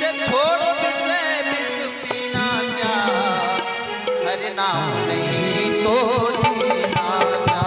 से छोड़ विषय विष पीना क्या, हरि नाम नहीं तो जीना क्या।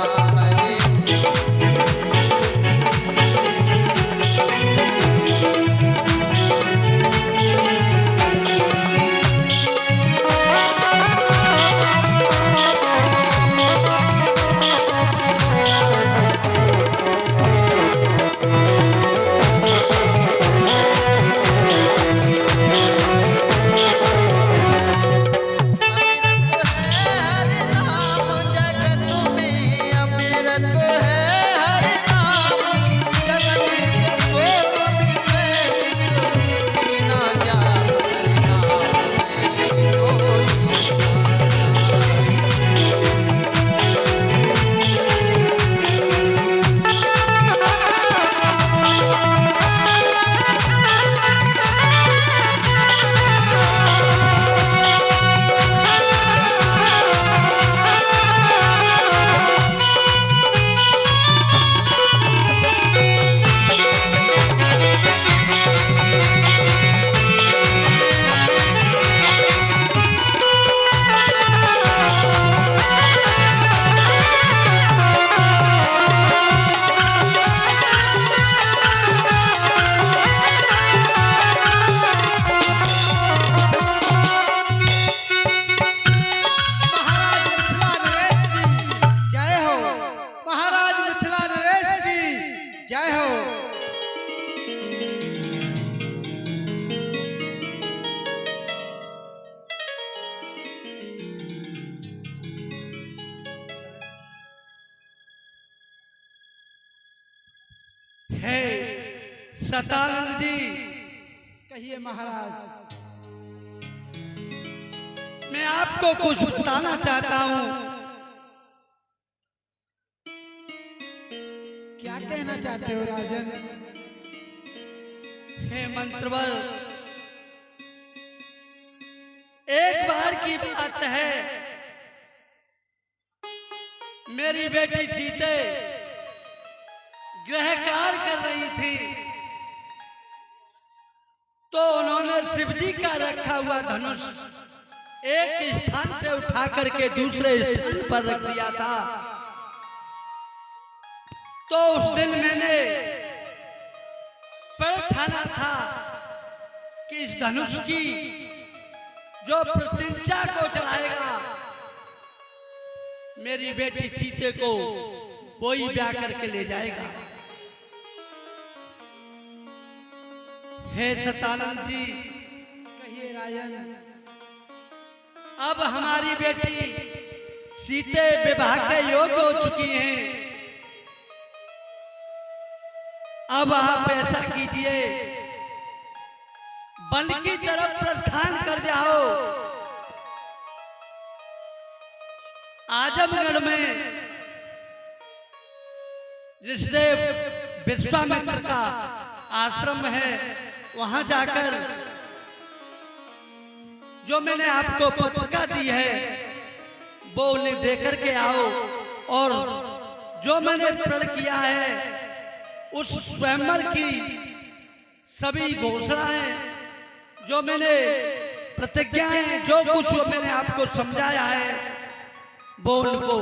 है सतानंद जी। कहिए महाराज। मैं आपको कुछ बताना चाहता हूं। क्या कहना चाहते हो राजन? हे मंत्रवर, एक बार की बात है, मेरी बेटी सीते गृह कार्य कर रही थी, तो उन्होंने शिव जी का रखा हुआ धनुष एक स्थान से उठा करके दूसरे स्थान पर रख दिया था। तो उस दिन मैंने पर ठाना था कि इस धनुष की जो प्रतिज्ञा को चढ़ाएगा, मेरी बेटी सीते को वही ब्याह करके ले जाएगा। हे सतानंद जी। कहिए राजन। अब हमारी बेटी सीते विवाह के योग्य हो चुकी हैं। अब आप ऐसा कीजिए, वन की तरफ प्रस्थान कर जाओ। आजमगढ़ में जिसने विश्वामित्र का आश्रम है, वहां जाकर जो मैंने आपको पत्रिका दी है वो उन्हें देकर के आओ, और जो मैंने प्रण किया है उस स्वयंवर की सभी घोषणाएं, जो मैंने प्रतिज्ञाएं, जो कुछ मैंने आपको समझाया है वो उनको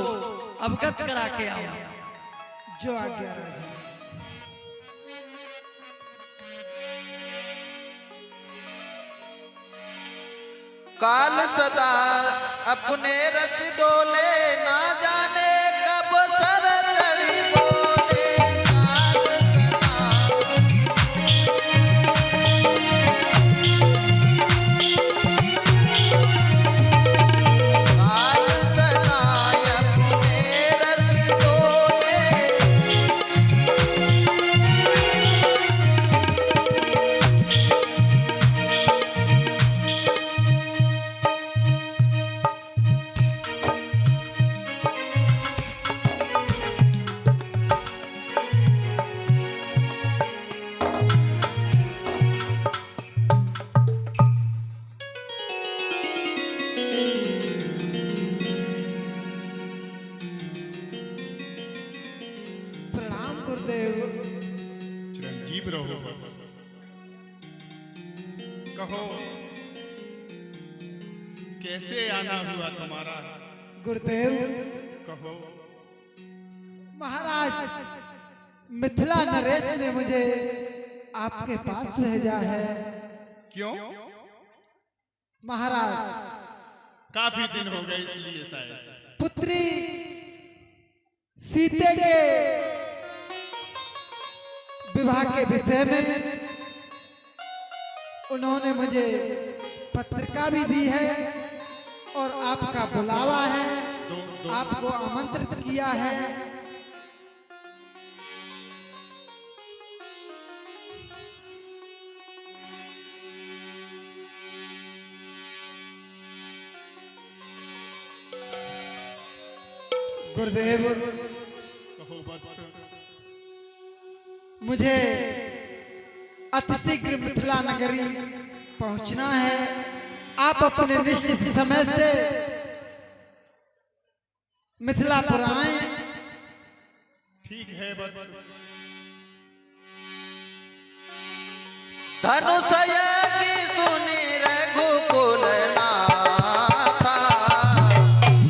अवगत करा के आओ। जो आज्ञा राजा। काल सदा अपने रस डोले, ना जाने कब सर चढ़ी बोले। काल सदा अपने रस डोले, कहो कैसे आना हुआ तुम्हारा? गुरुदेव कहो। महाराज मिथिला नरेश ने मुझे आपके पास भेजा है। क्यों? महाराज काफी दिन हो गए इसलिए शायद। पुत्री सीते के विवाह के विषय में उन्होंने मुझे पत्रिका भी दी है और आपका बुलावा है, आपको आमंत्रित किया है। गुरुदेव कहो वत्स। मुझे अतिशीघ्र मिथिला नगरी पहुंचना है। आप अपने निश्चित समय से मिथिलापुर आए। ठीक है वत्स। धनुषय की सुनि रघुकुल नाथा,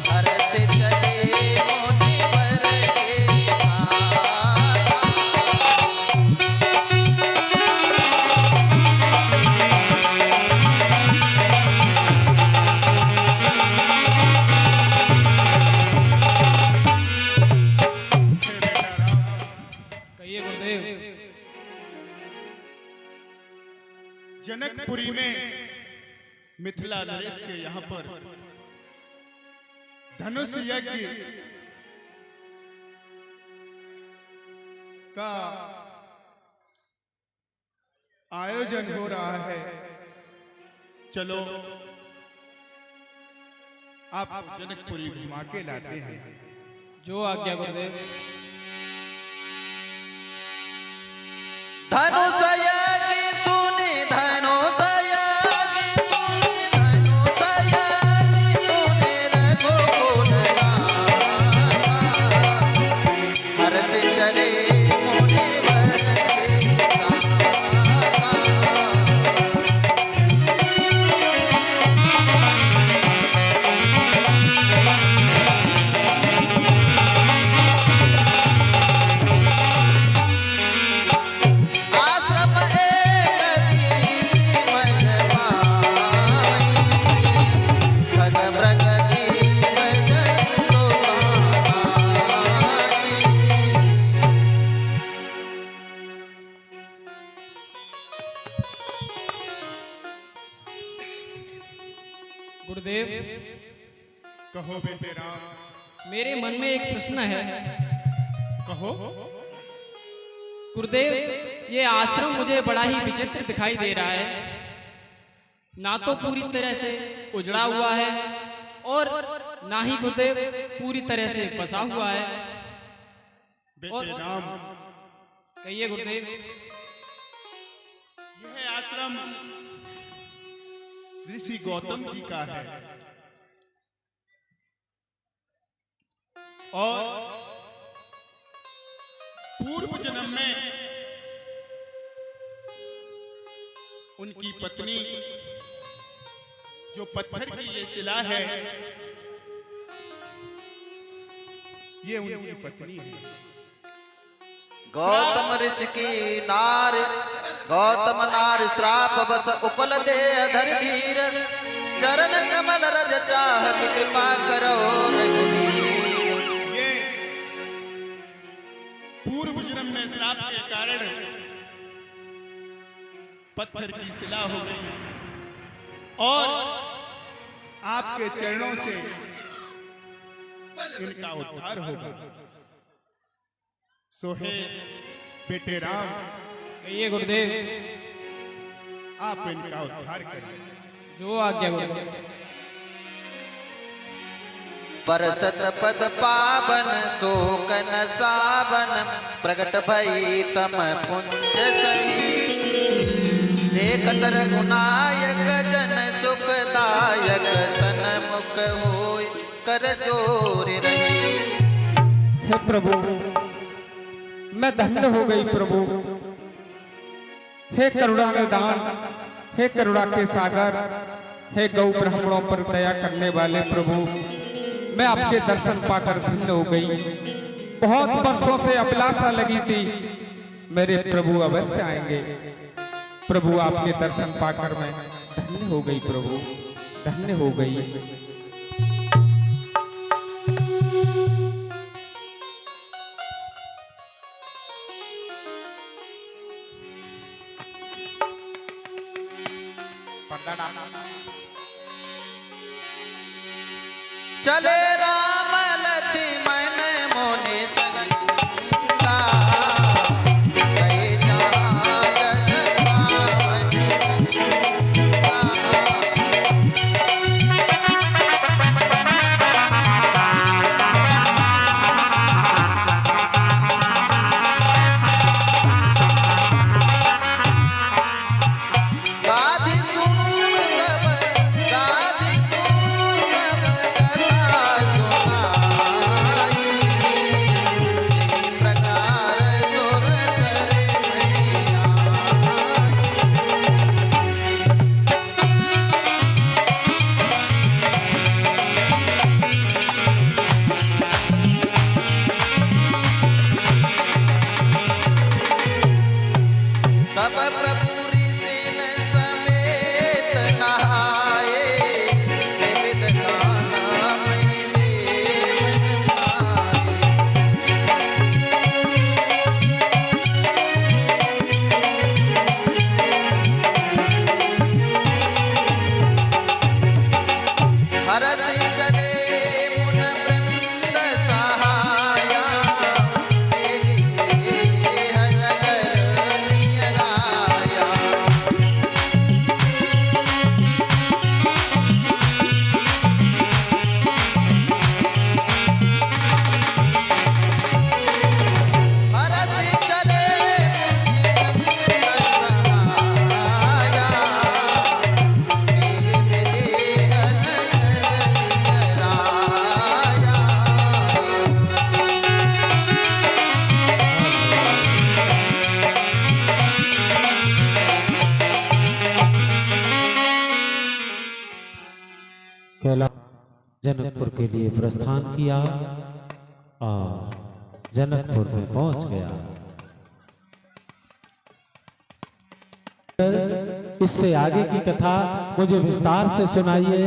हर्ष चले मुनिवर के साथ। कहिए गुरुदेव। जनकपुरी में मिथिला नरेश के यहाँ पर धनुष यज्ञ का आयोजन हो रहा है। चलो आप जनकपुरी घुमा के लाते हैं। जो आज्ञा गुरुदेव। धनुषय की सुनि धनुषय की सुनि धनुषय की सुनि रघुकुल नाथा, हर्ष चले मुनिवर के साथ। आश्रम एक दीन मन पाई, भग भ्रग दीन जन तो पाई। गुरुदेव कहो बेटे राम। मेरे मन में एक प्रश्न है। कहो। गुरुदेव ये आश्रम मुझे बड़ा ही विचित्र दिखाई दे रहा है। ना तो पूरी तरह से उजड़ा हुआ है और ना ही गुरुदेव पूरी तरह से बसा हुआ है। बेटे राम, कहिए गुरुदेव। यह आश्रम ऋषि गौतम जी का है और पूर्व जन्म में उनकी पत्नी, जो पत्थर की ये शिला है, ये उनकी पत्नी है। गौतम ऋषि की नार, गौतम नार श्राप बस उपल दे धर धीर, चरण कमल रज चाहत कृपा करो रघुवीर। ये पूर्व जन्म में श्राप के कारण पत्थर की शिला हो गई और आपके चरणों से इनका उद्धार होगा। सोहे बेटे राम, कहिए गुरुदेव। आप इनका उद्धार करें। जो आज्ञा गुरुदेव। परसत पद पावन शोकन सावन, प्रगट भई तम पुंज सही। देखत रघुनायक जन सुखदायक, सन्मुख होय कर जोर रही। हे प्रभु, मैं धन्य हो गई प्रभु। हे करुणा निधान, हे करुणा के सागर, हे गौ ब्राह्मणों पर दया करने वाले प्रभु, मैं आपके दर्शन पाकर धन्य हो गई। बहुत वर्षों से अभिलाषा लगी थी, मेरे प्रभु अवश्य आएंगे। प्रभु आपके दर्शन पाकर मैं धन्य हो गई, प्रभु धन्य हो गई। चले राम लक्ष्मण मोने संगा, गए जहाँ जग पावन संगा। गाधी सुन सब, गाधी सुन सब कथा सुनाई, इसी प्रकार सुर सर मैया। तब प्रभु ऋषिन समेत नहाए, विविध गाना महीने मन भाए। हरष चले मुन वृंद सहाया, तेरी देह नगर नियराया। हरष चले मुनि वृंद सहाया, तेरी देह नगर नियराया। कैलाश जनकपुर के लिए प्रस्थान किया और जनकपुर में पहुंच गया। इससे आगे की कथा मुझे विस्तार से सुनाइए।